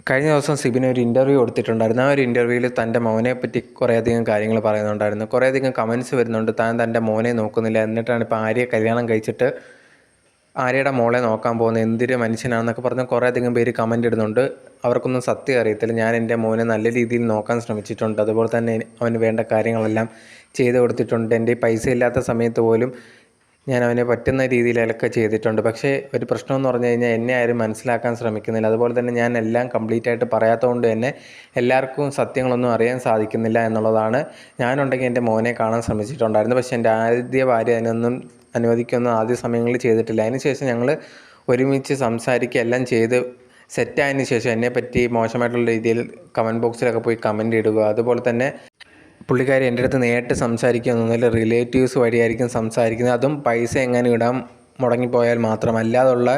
കഴിഞ്ഞ ദിവസം സിബിന് ഒരു ഇൻ്റർവ്യൂ കൊടുത്തിട്ടുണ്ടായിരുന്നു. ആ ഒരു ഇൻ്റർവ്യൂവിൽ തൻ്റെ മോനെപ്പറ്റി കുറേയധികം കാര്യങ്ങൾ പറയുന്നുണ്ടായിരുന്നു. കുറേയധികം കമൻറ്റ്സ് വരുന്നുണ്ട്. താൻ തൻ്റെ മോനെ നോക്കുന്നില്ല, എന്നിട്ടാണ് ഇപ്പോൾ ആര്യയെ കല്യാണം കഴിച്ചിട്ട് ആര്യയുടെ മോളെ നോക്കാൻ പോകുന്നത്, എന്തൊരു മനുഷ്യനാണെന്നൊക്കെ പറഞ്ഞ് കുറേയധികം പേര് കമൻ്റ് ഇടുന്നുണ്ട്. അവർക്കൊന്നും സത്യം അറിയത്തില്ല. ഞാൻ എൻ്റെ മോനെ നല്ല രീതിയിൽ നോക്കാൻ ശ്രമിച്ചിട്ടുണ്ട്. അതുപോലെ തന്നെ അവന് വേണ്ട കാര്യങ്ങളെല്ലാം ചെയ്തു കൊടുത്തിട്ടുണ്ട്. എൻ്റെ പൈസ ഇല്ലാത്ത സമയത്ത് പോലും ഞാൻ അവനെ പറ്റുന്ന രീതിയിലൊക്കെ ചെയ്തിട്ടുണ്ട്. പക്ഷേ ഒരു പ്രശ്നമെന്ന് പറഞ്ഞു കഴിഞ്ഞാൽ എന്നെ ആരും മനസ്സിലാക്കാൻ ശ്രമിക്കുന്നില്ല. അതുപോലെ തന്നെ ഞാൻ എല്ലാം കംപ്ലീറ്റ് ആയിട്ട് പറയാത്തതുകൊണ്ട് തന്നെ എല്ലാവർക്കും സത്യങ്ങളൊന്നും അറിയാൻ സാധിക്കുന്നില്ല എന്നുള്ളതാണ്. ഞാനുണ്ടെങ്കിൽ എൻ്റെ മോനെ കാണാൻ ശ്രമിച്ചിട്ടുണ്ടായിരുന്നു. പക്ഷേ എൻ്റെ ആദ്യ ഭാര്യ അതിനൊന്നും അനുവദിക്കൊന്നും ആദ്യ സമയങ്ങളിൽ ചെയ്തിട്ടില്ല. അതിനുശേഷം ഞങ്ങൾ ഒരുമിച്ച് സംസാരിക്കുക എല്ലാം ചെയ്ത് സെറ്റായതിന് ശേഷം എന്നെപ്പറ്റി മോശമായിട്ടുള്ള രീതിയിൽ കമൻറ്റ് ബോക്സിലൊക്കെ പോയി കമൻ്റ് ഇടുക. അതുപോലെ തന്നെ പുള്ളിക്കാരി എൻ്റെ അടുത്ത് നേരിട്ട് സംസാരിക്കുകയൊന്നുമില്ല, റിലേറ്റീവ്സ് വഴിയായിരിക്കും സംസാരിക്കുന്നത്. അതും പൈസ എങ്ങനെ ഇടാൻ മുടങ്ങിപ്പോയാൽ മാത്രം, അല്ലാതുള്ള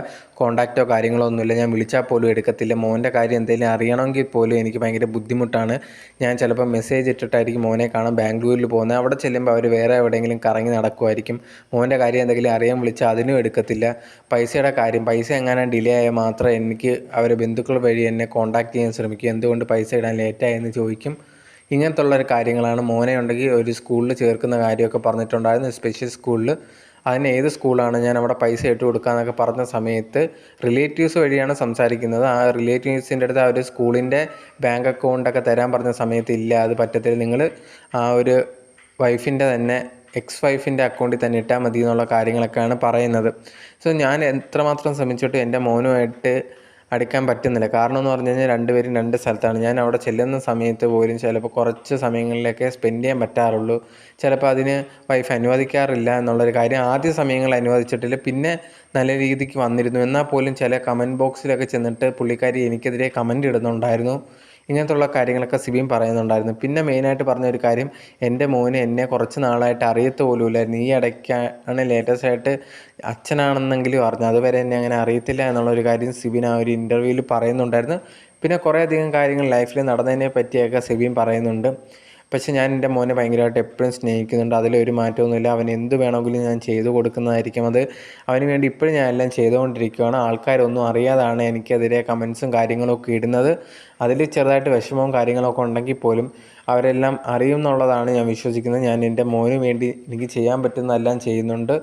കോണ്ടാക്റ്റോ കാര്യങ്ങളോ ഒന്നുമില്ല. ഞാൻ വിളിച്ചാൽ പോലും എടുക്കത്തില്ല. മോൻ്റെ കാര്യം എന്തെങ്കിലും അറിയണമെങ്കിൽ പോലും എനിക്ക് ഭയങ്കര ബുദ്ധിമുട്ടാണ്. ഞാൻ ചിലപ്പോൾ മെസ്സേജ് ഇട്ടിട്ടായിരിക്കും മോനെ കാണാൻ ബാംഗ്ലൂരിൽ പോകുന്നത്. അവിടെ ചെല്ലുമ്പോൾ അവർ വേറെ എവിടെയെങ്കിലും കറങ്ങി നടക്കുമായിരിക്കും. മോൻ്റെ കാര്യം എന്തെങ്കിലും അറിയാൻ വിളിച്ചാൽ അതിനും എടുക്കത്തില്ല. പൈസയുടെ കാര്യം, പൈസ എങ്ങനെ ഡിലേ ആയാൽ മാത്രം എനിക്ക് അവരെ ബന്ധുക്കൾ വഴി എന്നെ കോണ്ടാക്ട് ചെയ്യാൻ ശ്രമിക്കും. എന്തുകൊണ്ട് പൈസ ഇടാൻ ലേറ്റായെന്ന് ചോദിക്കും. ഇങ്ങനത്തുള്ളൊരു കാര്യങ്ങളാണ്. മോനെ ഉണ്ടെങ്കിൽ ഒരു സ്കൂളിൽ ചേർക്കുന്ന കാര്യമൊക്കെ പറഞ്ഞിട്ടുണ്ടായിരുന്നു, സ്പെഷ്യൽ സ്കൂളിൽ. അതിന് ഏത് സ്കൂളാണ്, ഞാൻ അവിടെ പൈസ ഇട്ട് കൊടുക്കാമെന്നൊക്കെ പറഞ്ഞ സമയത്ത് റിലേറ്റീവ്സ് വഴിയാണ് സംസാരിക്കുന്നത്. ആ റിലേറ്റീവ്സിൻ്റെ അടുത്ത് ആ ഒരു സ്കൂളിൻ്റെ ബാങ്ക് അക്കൗണ്ടൊക്കെ തരാൻ പറഞ്ഞ സമയത്ത് ഇല്ല, അത് പറ്റത്തില്ല, നിങ്ങൾ ആ ഒരു വൈഫിൻ്റെ തന്നെ എക്സ് വൈഫിൻ്റെ അക്കൗണ്ടിൽ തന്നെ ഇട്ടാൽ മതി എന്നുള്ള കാര്യങ്ങളൊക്കെയാണ് പറയുന്നത്. സോ ഞാൻ എത്രമാത്രം ശ്രമിച്ചിട്ട് എൻ്റെ മോനുമായിട്ട് അടുക്കാൻ പറ്റുന്നില്ല. കാരണം എന്ന് പറഞ്ഞു കഴിഞ്ഞാൽ രണ്ടുപേരും രണ്ട് സ്ഥലത്താണ്. ഞാൻ അവിടെ ചെല്ലുന്ന സമയത്ത് പോലും ചിലപ്പോൾ കുറച്ച് സമയങ്ങളിലൊക്കെ സ്പെൻഡ് ചെയ്യാൻ പറ്റാറുള്ളൂ. ചിലപ്പോൾ അതിന് വൈഫ് അനുവദിക്കാറില്ല എന്നുള്ളൊരു കാര്യം. ആദ്യ സമയങ്ങളിൽ അനുവദിച്ചിട്ടില്ല, പിന്നെ നല്ല രീതിക്ക് വന്നിരുന്നു. എന്നാൽ പോലും ചില കമൻറ്റ് ബോക്സിലൊക്കെ ചെന്നിട്ട് പുള്ളിക്കാരി എനിക്കെതിരെ കമൻറ്റ് ഇടുന്നുണ്ടായിരുന്നു. ഇങ്ങനത്തുള്ള കാര്യങ്ങളൊക്കെ സിബിൻ പറയുന്നുണ്ടായിരുന്നു. പിന്നെ മെയിനായിട്ട് പറഞ്ഞൊരു കാര്യം, എൻ്റെ മോന് എന്നെ കുറച്ച് നാളായിട്ട് അറിയത്ത് പോലുമില്ലായിരുന്നു. ഈ ഇടയ്ക്കാണ് ലേറ്റസ്റ്റ് ആയിട്ട് അച്ഛനാണെന്നെങ്കിലും അറിഞ്ഞു. അതുവരെ എന്നെ അങ്ങനെ അറിയത്തില്ല എന്നുള്ളൊരു കാര്യം സിബിൻ ആ ഒരു ഇൻ്റർവ്യൂവിൽ പറയുന്നുണ്ടായിരുന്നു. പിന്നെ കുറേയധികം കാര്യങ്ങൾ ലൈഫിൽ നടന്നതിനെ പറ്റിയൊക്കെ സിബിൻ പറയുന്നുണ്ട്. പക്ഷേ ഞാൻ എൻ്റെ മോനെ ഭയങ്കരമായിട്ട് എപ്പോഴും സ്നേഹിക്കുന്നുണ്ട്. അതിലൊരു മാറ്റമൊന്നുമില്ല. അവൻ എന്ത് വേണമെങ്കിലും ഞാൻ ചെയ്തു കൊടുക്കുന്നതായിരിക്കും. അത് അവന് വേണ്ടി ഇപ്പോഴും ഞാൻ എല്ലാം ചെയ്തുകൊണ്ടിരിക്കുകയാണ്. ആൾക്കാരൊന്നും അറിയാതാണ് എനിക്കെതിരെ കമൻസും കാര്യങ്ങളൊക്കെ ഇടുന്നത്. അതിൽ ചെറുതായിട്ട് വിഷമവും കാര്യങ്ങളൊക്കെ ഉണ്ടെങ്കിൽ പോലും അവരെല്ലാം അറിയും എന്നുള്ളതാണ് ഞാൻ വിശ്വസിക്കുന്നത്. ഞാൻ എൻ്റെ മോന് വേണ്ടി എനിക്ക് ചെയ്യാൻ പറ്റുന്നതെല്ലാം ചെയ്യുന്നുണ്ട്.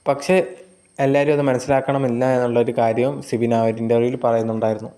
പക്ഷേ എല്ലാവരും അത് മനസ്സിലാക്കണമില്ല എന്നുള്ളൊരു കാര്യവും സിബിൻ ആ ഒരു ഇൻ്റർവ്യൂവിൽ പറയുന്നുണ്ടായിരുന്നു.